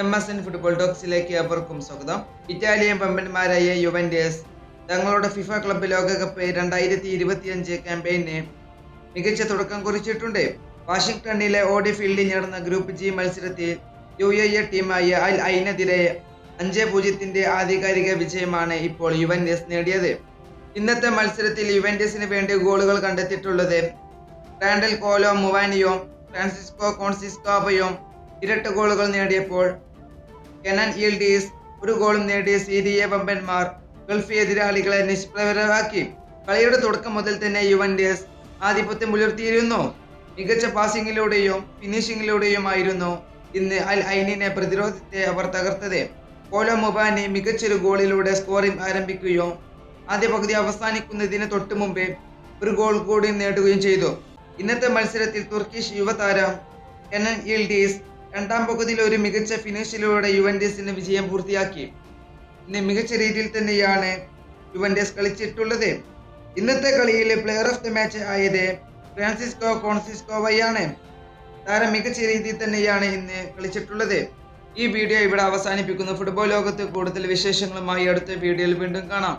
MSN football ടോക്സിലേക്ക് അവർക്കും സ്വാഗതം. Italian പമ്പന്മാരായ Juventus തങ്ങളുടെ ഫിഫ ക്ലബ്ബ് ലോകകപ്പ് 2025 ക്യാമ്പയിന് മികച്ച തുടക്കം കുറിച്ചിട്ടുണ്ട്. വാഷിംഗ്ടണിലെ ഓഡി ഫീൽഡിൽ നടന്ന ഗ്രൂപ്പ് ജി മത്സരത്തിൽ UAE ടീമായ അൽ ഐനെതിരെ 5-0 ആധികാരിക വിജയമാണ് ഇപ്പോൾ യുവന്റസ് നേടിയത്. ഇന്നത്തെ മത്സരത്തിൽ യുവന്റസിന് വേണ്ടി ഗോളുകൾ കണ്ടെത്തിയിട്ടുള്ളത് റാൻഡൽ കോലോ മുവാനിയും ഫ്രാൻസിസ്കോ കോൺസിസ്കോവയും ഇരട്ട ഗോളുകൾ നേടിയപ്പോൾ കെനൻ ഈൽഡീസ് ഒരു ഗോളും നേടിയ സീരിയ വമ്പന്മാർ ഗൾഫ് എതിരാളികളെ നിഷ്പ്രഭരാക്കി. കളിയുടെ തുടക്കം മുതൽ തന്നെ യുവന്റസ് ആധിപത്യം പുലർത്തിയിരുന്നു. മികച്ച പാസിംഗിലൂടെയും ഫിനിഷിംഗിലൂടെയുമായിരുന്നു ഇന്ന് അൽ ഐനിനെ പ്രതിരോധത്തെ അവർ തകർത്തത്. കോലോ മുബാനി മികച്ചൊരു ഗോളിലൂടെ സ്കോറിംഗ് ആരംഭിക്കുകയും ആദ്യ പകുതി അവസാനിക്കുന്നതിന് തൊട്ടു മുമ്പ് ഒരു ഗോൾ കൂടി നേടുകയും ചെയ്തു. ഇന്നത്തെ മത്സരത്തിൽ തുർക്കിഷ് യുവതാരം കെനൻ ഈൽഡീസ് രണ്ടാം പകുതിയിൽ ഒരു മികച്ച ഫിനിഷിലൂടെ യുവന്റസിന് വിജയം പൂർത്തിയാക്കി. ഇന്ന് മികച്ച രീതിയിൽ തന്നെയാണ് യുവന്റസ് കളിച്ചിട്ടുള്ളത്. ഇന്നത്തെ കളിയിൽ പ്ലെയർ ഓഫ് ദി മാച്ച് ആയത് ഫ്രാൻസിസ്കോ കോൺസിസ്കോവയാണ്. താരം മികച്ച രീതിയിൽ തന്നെയാണ് ഇന്ന് കളിച്ചിട്ടുള്ളത്. ഈ വീഡിയോ ഇവിടെ അവസാനിപ്പിക്കുന്നു. ഫുട്ബോൾ ലോകത്ത് കൂടുതൽ വിശേഷങ്ങളുമായി അടുത്ത വീഡിയോയിൽ വീണ്ടും കാണാം.